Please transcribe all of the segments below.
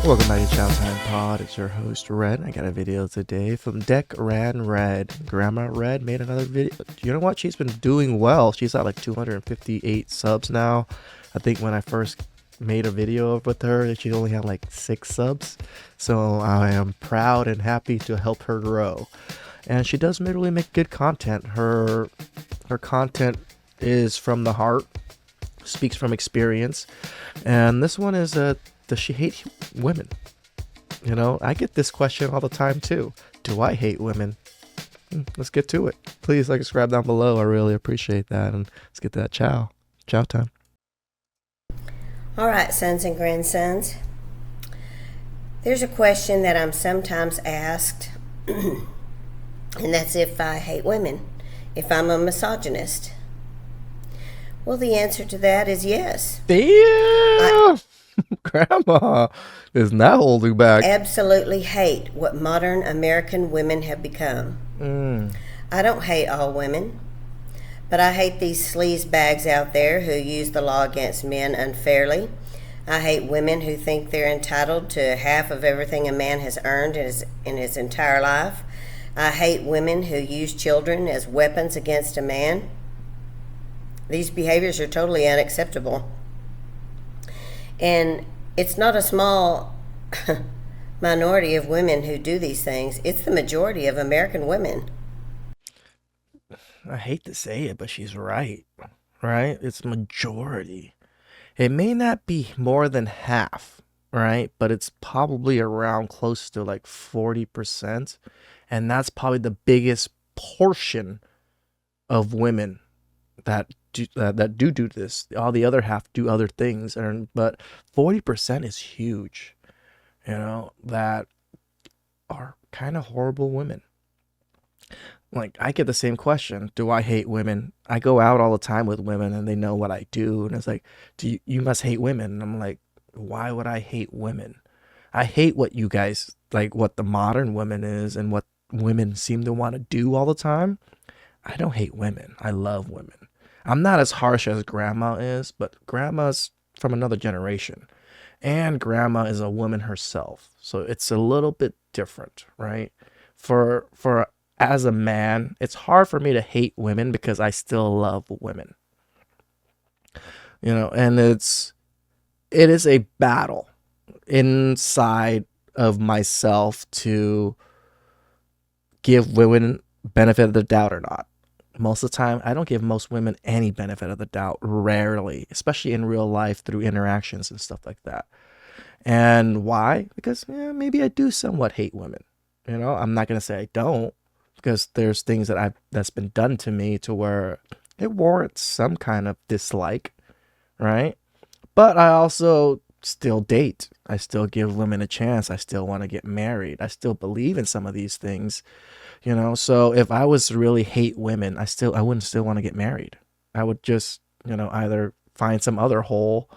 Welcome back to Chow Time Pod. It's your host Red. I got a video today from Deck Ran Red. Grandma Red made another video. You know what? She's been doing well. She's at like 258 subs now. I think when I first made a video with her, she only had like 6 subs. So I am proud and happy to help her grow. And she does really make good content. Her content is from the heart, speaks from experience. And this one is does she hate women? You know, I get this question all the time too. Do I hate women? Let's get to it. Please like, subscribe down below. I really appreciate that. And let's get to that chow time. All right, sons and grandsons. There's a question that I'm sometimes asked, and that's if I hate women, if I'm a misogynist. Well, the answer to that is yes. Damn! Grandma is not holding back. Absolutely hate what modern American women have become. I don't hate all women, but I hate these sleaze bags out there who use the law against men unfairly. I hate women who think they're entitled to half of everything a man has earned in his entire life. I hate women who use children as weapons against a man. These behaviors are totally unacceptable. And it's not a small minority of women who do these things. It's the majority of American women. I hate to say it, but she's right. Right? It's majority. It may not be more than half, right? But it's probably around close to like 40%. And that's probably the biggest portion of women that do this. All the other half do other things, but 40% is huge, you know, that are kind of horrible women. Like, I get the same question. Do I hate women? I go out all the time with women and they know what I do, and it's like, you must hate women. And I'm like, why would I hate women? I hate what you guys like, what the modern women is and what women seem to want to do all the time. I don't hate women. I love women. I'm not as harsh as grandma is, but grandma's from another generation. And grandma is a woman herself. So it's a little bit different, right? For as a man, it's hard for me to hate women because I still love women. You know, and it is a battle inside of myself to give women benefit of the doubt or not. Most of the time, I don't give most women any benefit of the doubt, rarely, especially in real life through interactions and stuff like that. And why? Because maybe I do somewhat hate women. You know, I'm not going to say I don't, because there's things that's been done to me to where it warrants some kind of dislike, right? But I also still date. I still give women a chance. I still want to get married. I still believe in some of these things. You know, so if I was to really hate women, I wouldn't still want to get married. I would just, either find some other hole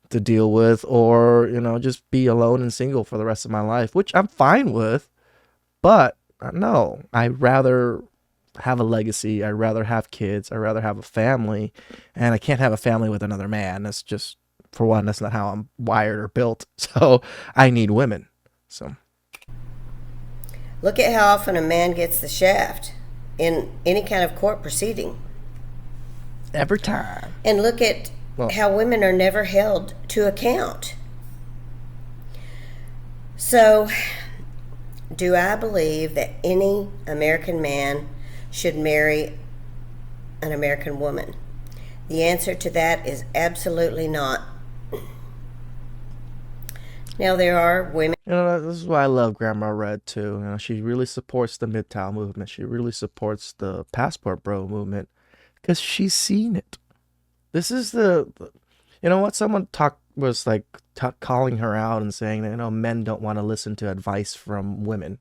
to deal with, or, just be alone and single for the rest of my life, which I'm fine with. But no, I'd rather have a legacy. I'd rather have kids. I'd rather have a family. And I can't have a family with another man. That's just, for one, that's not how I'm wired or built. So I need women. So. Look at how often a man gets the shaft in any kind of court proceeding. Every time. And look at how women are never held to account. So, do I believe that any American man should marry an American woman? The answer to that is absolutely not. Now, there are women. This is why I love Grandma Red too. She really supports the MGTOW movement. She really supports the Passport Bro movement because she's seen it. This is someone was calling her out and saying that men don't want to listen to advice from women,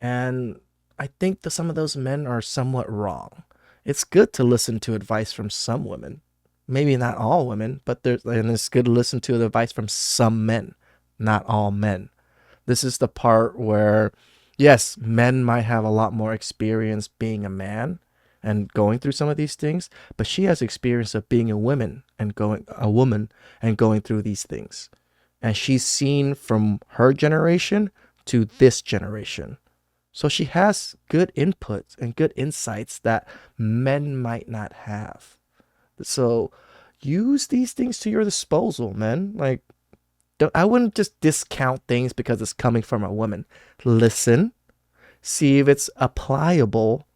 and I think that some of those men are somewhat wrong. It's good to listen to advice from some women, maybe not all women, but it's good to listen to the advice from some men. Not all men. This is the part where, yes, men might have a lot more experience being a man and going through some of these things, but she has experience of being a woman and going through these things. and she's seen from her generation to this generation. So she has good inputs and good insights that men might not have. So use these things to your disposal, man. Like, I wouldn't just discount things because it's coming from a woman. Listen, see if it's applicable,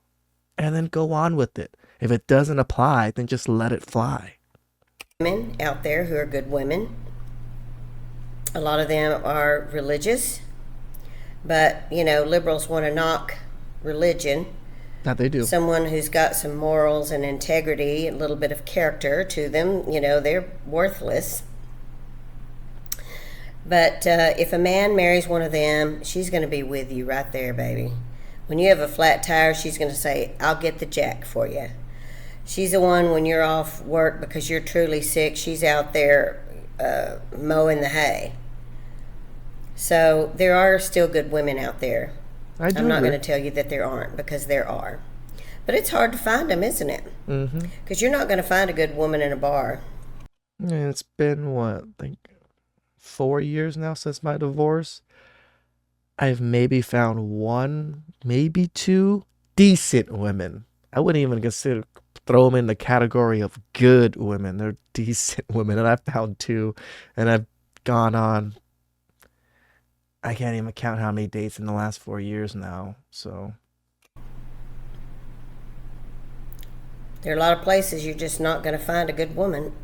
and then go on with it. If it doesn't apply, then just let it fly. Women out there who are good women. A lot of them are religious, but liberals want to knock religion. That they do. Someone who's got some morals and integrity, a little bit of character to them, they're worthless. But if a man marries one of them, she's going to be with you right there, baby. When you have a flat tire, she's going to say, I'll get the jack for you. She's the one when you're off work because you're truly sick, she's out there mowing the hay. So there are still good women out there. I'm not going to tell you that there aren't, because there are. But it's hard to find them, isn't it? Because you're not going to find a good woman in a bar. Yeah, it's been what, like 4 years now since my divorce. I've maybe found one, maybe two decent women. I wouldn't even throw them in the category of good women. They're decent women, and I've found two, and I've gone on. I can't even count how many dates in the last 4 years now. So there are a lot of places you're just not going to find a good woman.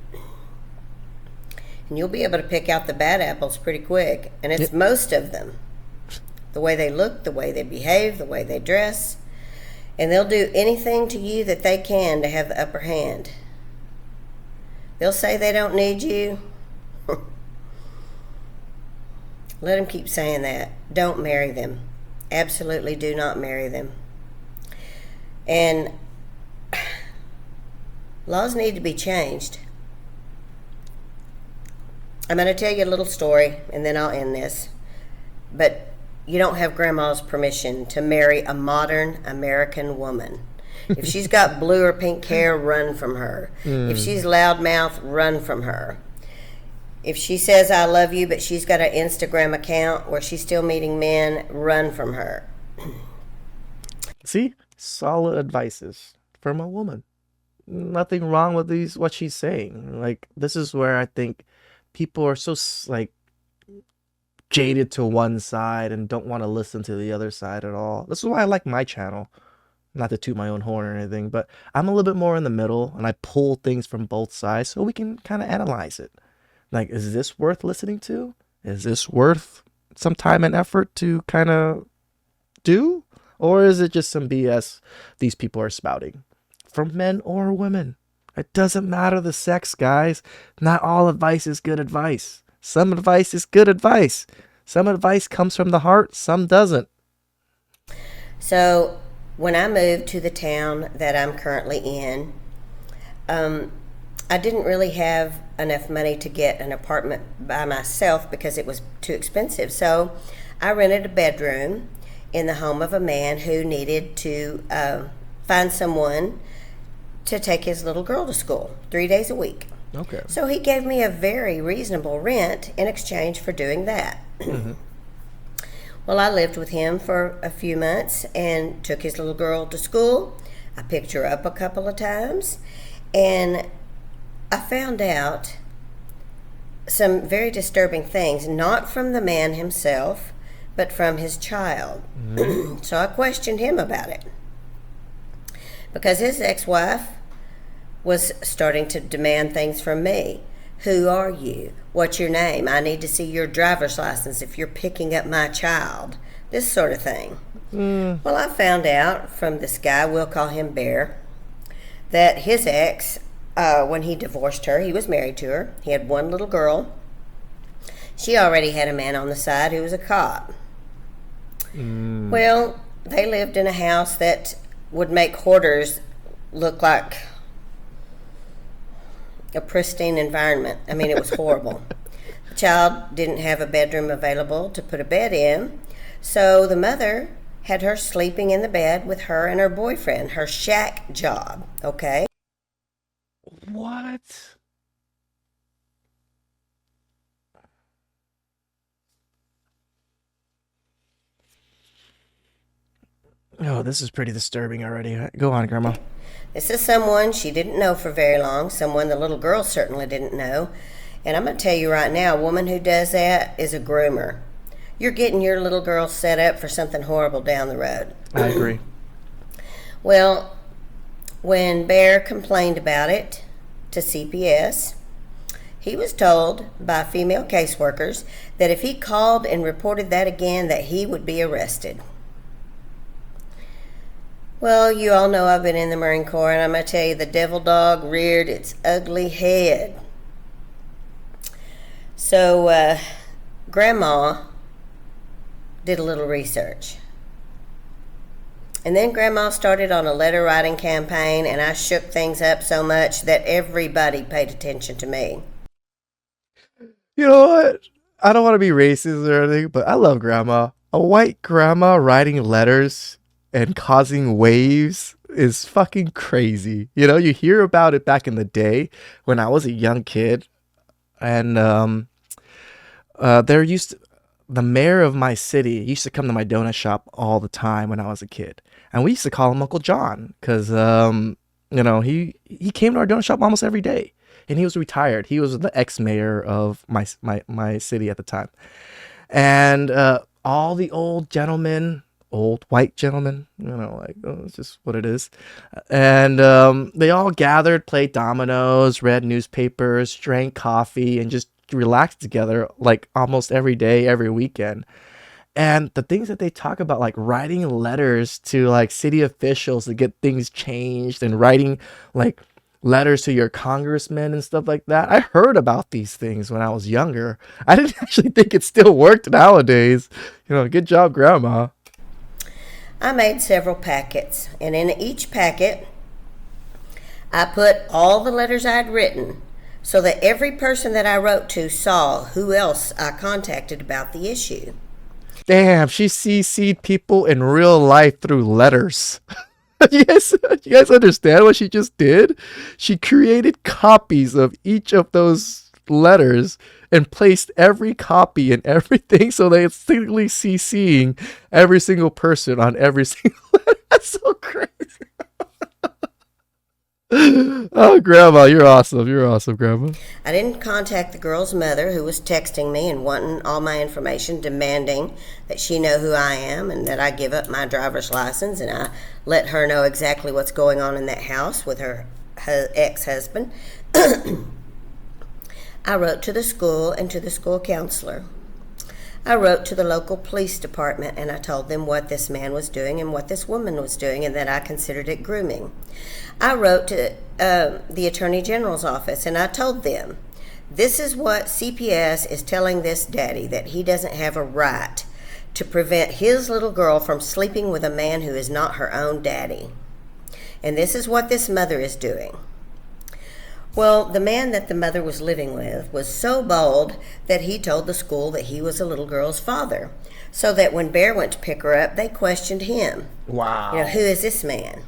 And you'll be able to pick out the bad apples pretty quick. And it's most of them. The way they look, the way they behave, the way they dress. And they'll do anything to you that they can to have the upper hand. They'll say they don't need you. Let them keep saying that. Don't marry them. Absolutely do not marry them. And laws need to be changed. I'm going to tell you a little story, and then I'll end this. But you don't have grandma's permission to marry a modern American woman. If she's got blue or pink hair, run from her. If she's loudmouth, run from her. If she says I love you, but she's got an Instagram account where she's still meeting men, run from her. See, solid advices from a woman. Nothing wrong with what she's saying. Like, this is where I think people are so like jaded to one side and don't want to listen to the other side at all. This is why I like my channel. Not to toot my own horn or anything, but I'm a little bit more in the middle, and I pull things from both sides so we can kind of analyze it. Like, is this worth listening to? Is this worth some time and effort to kind of do? Or is it just some BS these people are spouting? From men or women. It doesn't matter the sex, guys. Not all advice is good advice. Some advice is good advice. Some advice comes from the heart, some doesn't. So, when I moved to the town that I'm currently in, I didn't really have enough money to get an apartment by myself because it was too expensive. So I rented a bedroom in the home of a man who needed to find someone to take his little girl to school 3 days a week. Okay. So he gave me a very reasonable rent in exchange for doing that. Well, I lived with him for a few months and took his little girl to school. I picked her up a couple of times, and I found out some very disturbing things, not from the man himself, but from his child. So I questioned him about it, because his ex-wife was starting to demand things from me. Who are you? What's your name? I need to see your driver's license if you're picking up my child. This sort of thing. Well, I found out from this guy, we'll call him Bear, that his ex, when he divorced her, he was married to her. He had one little girl. She already had a man on the side who was a cop. Well, they lived in a house that would make hoarders look like a pristine environment. I mean, it was horrible. The child didn't have a bedroom available to put a bed in, so the mother had her sleeping in the bed with her and her boyfriend, her shack job, okay? What? Oh, this is pretty disturbing already. Go on, Grandma. This is someone she didn't know for very long, someone the little girl certainly didn't know. And I'm going to tell you right now, a woman who does that is a groomer. You're getting your little girl set up for something horrible down the road. I agree. Well, when Bear complained about it to CPS, he was told by female caseworkers that if he called and reported that again, that he would be arrested. Well, you all know I've been in the Marine Corps, and I'm going to tell you, the devil dog reared its ugly head. So, Grandma did a little research. And then Grandma started on a letter writing campaign, and I shook things up so much that everybody paid attention to me. You know what? I don't want to be racist or anything, but I love Grandma. A white grandma writing letters and causing waves is fucking crazy. You know, you hear about it back in the day when I was a young kid, and there used to, the mayor of my city used to come to my donut shop all the time when I was a kid, and we used to call him Uncle John because he came to our donut shop almost every day, and he was retired. He was the ex-mayor of my city at the time, and all the old white gentlemen, like, oh, it's just what it is. And they all gathered, played dominoes, read newspapers, drank coffee, and just relaxed together like almost every day, every weekend. And the things that they talk about, like writing letters to like city officials to get things changed, and writing like letters to your congressmen and stuff like that. I heard about these things when I was younger. I didn't actually think it still worked nowadays. Good job, Grandma. I made several packets, and in each packet, I put all the letters I'd written so that every person that I wrote to saw who else I contacted about the issue. Damn, she CC'd people in real life through letters. You guys understand what she just did? She created copies of each of those letters and placed every copy and everything so they simply CCing every single person on every single letter. That's so crazy. Oh, Grandma, you're awesome. You're awesome, Grandma. I didn't contact the girl's mother, who was texting me and wanting all my information, demanding that she know who I am and that I give up my driver's license, and I let her know exactly what's going on in that house with her ex-husband. I wrote to the school and to the school counselor. I wrote to the local police department, and I told them what this man was doing and what this woman was doing, and that I considered it grooming. I wrote to the Attorney General's office, and I told them, this is what CPS is telling this daddy, that he doesn't have a right to prevent his little girl from sleeping with a man who is not her own daddy. And this is what this mother is doing. Well, the man that the mother was living with was so bold that he told the school that he was the little girl's father, so that when Bear went to pick her up, they questioned him. Wow. Who is this man?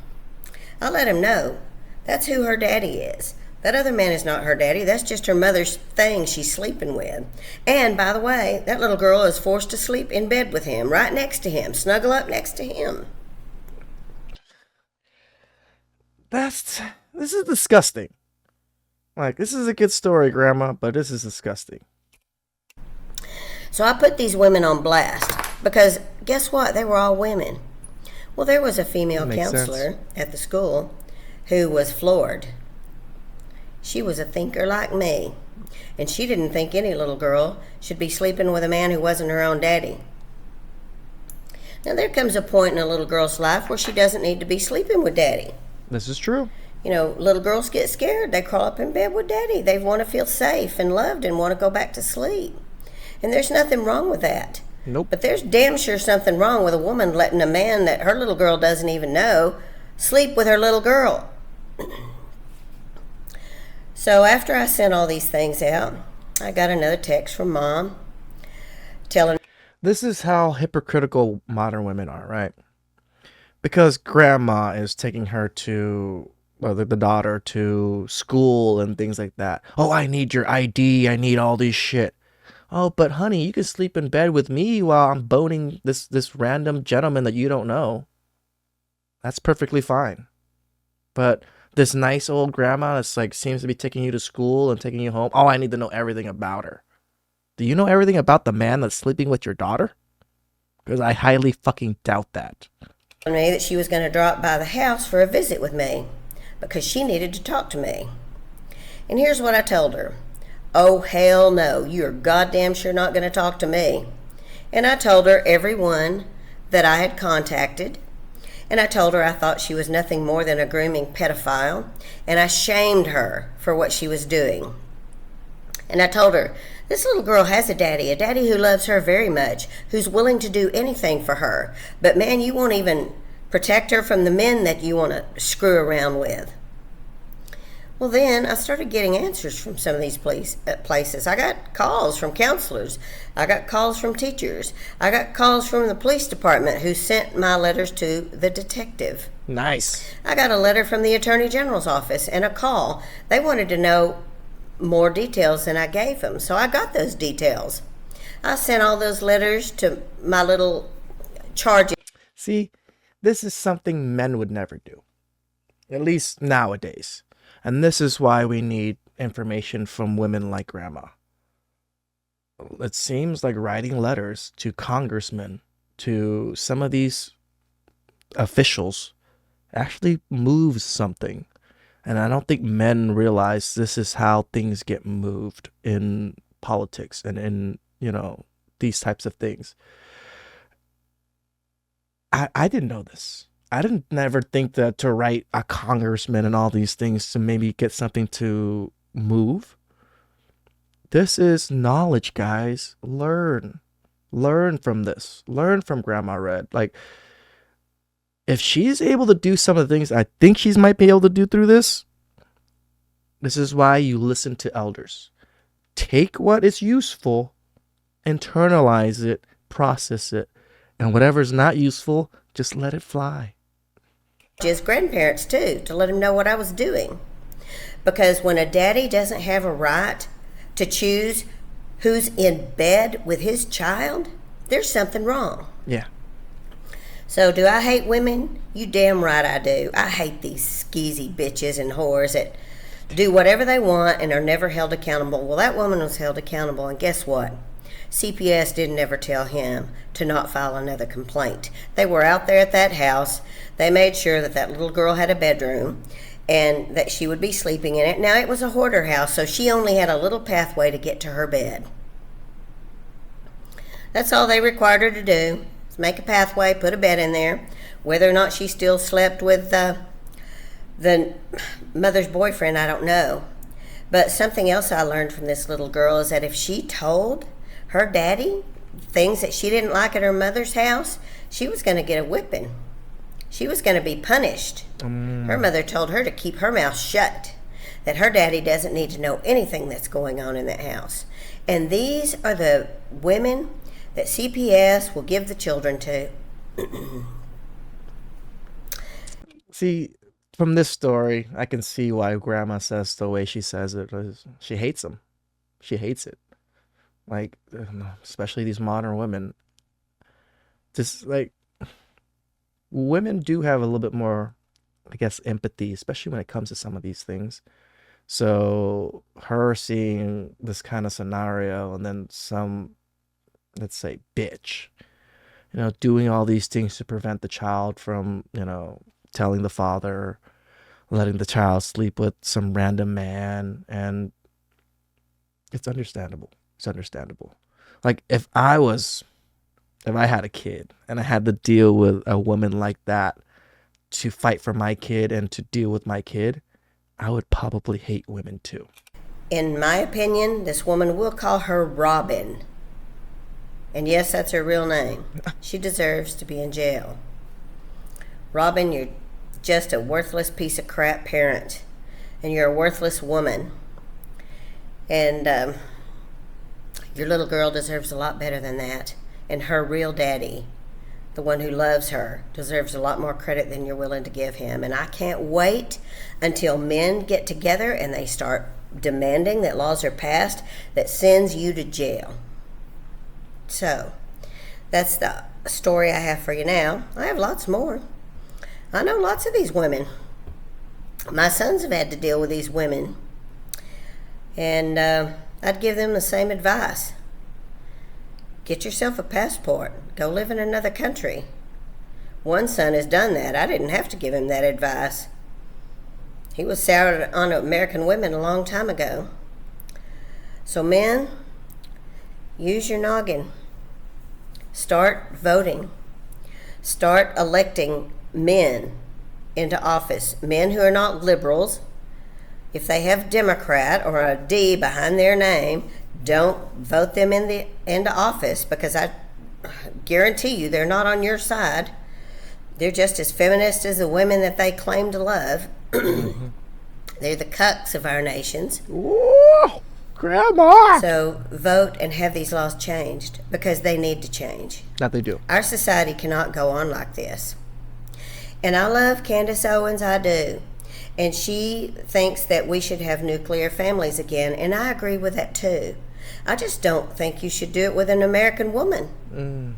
I let him know that's who her daddy is. That other man is not her daddy. That's just her mother's thing she's sleeping with. And, by the way, that little girl is forced to sleep in bed with him, right next to him, snuggle up next to him. This is disgusting. Like, this is a good story, Grandma, but this is disgusting. So I put these women on blast because guess what? They were all women. Well, there was a female counselor at the school who was floored. She was a thinker like me, and she didn't think any little girl should be sleeping with a man who wasn't her own daddy. Now, there comes a point in a little girl's life where she doesn't need to be sleeping with daddy. This is true. Little girls get scared. They crawl up in bed with daddy. They want to feel safe and loved and want to go back to sleep. And there's nothing wrong with that. Nope. But there's damn sure something wrong with a woman letting a man that her little girl doesn't even know sleep with her little girl. So after I sent all these things out, I got another text from Mom telling... This is how hypocritical modern women are, right? Because Grandma is taking her to... the daughter to school and things like that. Oh, I need your ID. I need all this shit. Oh, but honey, you can sleep in bed with me while I'm boning this random gentleman that you don't know. That's perfectly fine. But this nice old grandma that's like seems to be taking you to school and taking you home. Oh, I need to know everything about her. Do you know everything about the man that's sleeping with your daughter? Because I highly fucking doubt that. Told me that she was going to drop by the house for a visit with me because she needed to talk to me. And here's what I told her. Oh, hell no, you're goddamn sure not going to talk to me. And I told her everyone that I had contacted. And I told her I thought she was nothing more than a grooming pedophile. And I shamed her for what she was doing. And I told her, this little girl has a daddy who loves her very much, who's willing to do anything for her. But man, you won't even protect her from the men that you want to screw around with. Well, then I started getting answers from some of these places. I got calls from counselors. I got calls from teachers. I got calls from the police department who sent my letters to the detective. Nice. I got a letter from the attorney general's office and a call. They wanted to know more details than I gave them, so I got those details. I sent all those letters to my little charge. See, this is something men would never do, at least nowadays. And this is why we need information from women like Grandma. It seems like writing letters to congressmen, to some of these officials, actually moves something. And I don't think men realize this is how things get moved in politics and in, these types of things. I didn't know this. I didn't never think that to write a congressman and all these things to maybe get something to move. This is knowledge, guys. Learn. Learn from this. Learn from Grandma Red. Like, if she's able to do some of the things I think she might be able to do through this is why you listen to elders. Take what is useful, internalize it, process it, and whatever's not useful, just let it fly. His grandparents too, to let him know what I was doing. Because when a daddy doesn't have a right to choose who's in bed with his child, there's something wrong. Yeah. So do I hate women? You damn right I do. I hate these skeezy bitches and whores that do whatever they want and are never held accountable. Well, that woman was held accountable, and guess what? CPS didn't ever tell him to not file another complaint. They were out there at that house. They made sure that that little girl had a bedroom and that she would be sleeping in it. Now, it was a hoarder house, so she only had a little pathway to get to her bed. That's all they required her to do, is make a pathway, put a bed in there. Whether or not she still slept with the mother's boyfriend, I don't know. But something else I learned from this little girl is that if she told her daddy things that she didn't like at her mother's house, she was going to get a whipping. She was going to be punished. Her mother told her to keep her mouth shut, that her daddy doesn't need to know anything that's going on in that house. And these are the women that CPS will give the children to. See, from this story, I can see why Grandma says the way she says it. She hates them. She hates it. Like, especially these modern women. Just like, women do have a little bit more, I guess, empathy, especially when it comes to some of these things. So her seeing this kind of scenario and then some, let's say, bitch, doing all these things to prevent the child from, telling the father, letting the child sleep with some random man. And it's understandable. It's understandable. Like, if I had a kid and I had to deal with a woman like that to fight for my kid and to deal with my kid, I would probably hate women too. In my opinion, this woman, will call her Robin. And yes, that's her real name. She deserves to be in jail. Robin, you're just a worthless piece of crap parent. And you're a worthless woman. And your little girl deserves a lot better than that. And her real daddy, the one who loves her, deserves a lot more credit than you're willing to give him. And I can't wait until men get together and they start demanding that laws are passed that sends you to jail. So, that's the story I have for you now. I have lots more. I know lots of these women. My sons have had to deal with these women. And I'd give them the same advice. Get yourself a passport. Go live in another country. One son has done that. I didn't have to give him that advice. He was soured on American women a long time ago. So men, use your noggin. Start voting. Start electing men into office. Men who are not liberals. If they have Democrat or a D behind their name, don't vote them into office, because I guarantee you they're not on your side. They're just as feminist as the women that they claim to love. They're the cucks of our nations. Whoa, Grandma! So vote and have these laws changed, because they need to change. That they do. Our society cannot go on like this. And I love Candace Owens, I do. And she thinks that we should have nuclear families again, and I agree with that too. I just don't think you should do it with an American woman.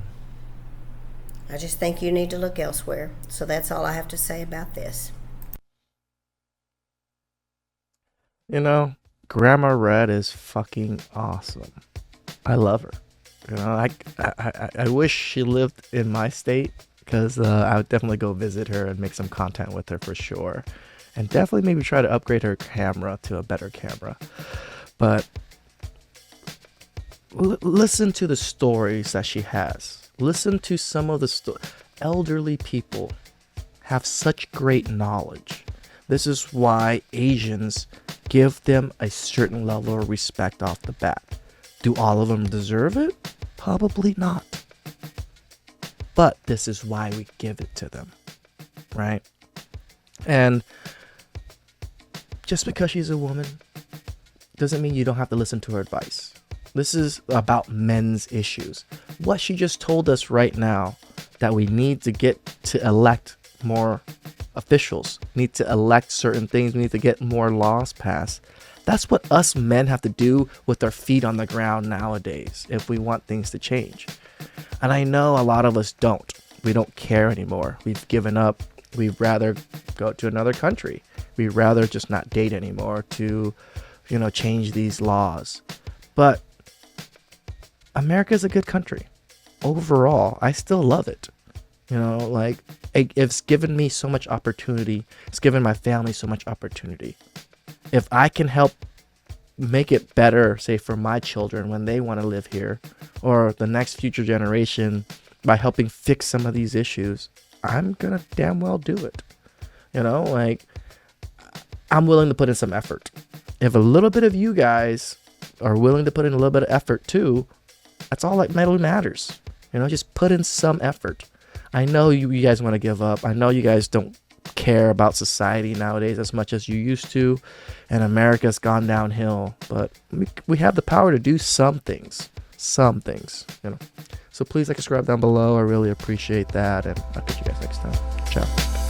I just think you need to look elsewhere. So that's all I have to say about this. You know, Grandma Red is fucking awesome. I love her. You know, I wish she lived in my state, because I would definitely go visit her and make some content with her for sure. And definitely maybe try to upgrade her camera to a better camera. But listen to the stories that she has. Listen to some of the elderly people have such great knowledge. This is why Asians give them a certain level of respect off the bat. Do all of them deserve it? Probably not. But this is why we give it to them, right? And just because she's a woman doesn't mean you don't have to listen to her advice. This is about men's issues. What she just told us right now, that we need to get to elect more officials, need to elect certain things, we need to get more laws passed. That's what us men have to do with our feet on the ground nowadays if we want things to change. And I know a lot of us don't. We don't care anymore. We've given up. We'd rather go to another country. We'd rather just not date anymore to, change these laws. But America is a good country. Overall, I still love it. It's given me so much opportunity. It's given my family so much opportunity. If I can help make it better, say for my children when they want to live here, or the next future generation, by helping fix some of these issues, I'm gonna damn well do it. I'm willing to put in some effort. If a little bit of you guys are willing to put in a little bit of effort too, that's all that really matters. Just put in some effort. I know you guys want to give up. I know you guys don't care about society nowadays as much as you used to, and America's gone downhill, but we have the power to do some things. So please subscribe down below. I really appreciate that, and I'll catch you guys next time. Ciao.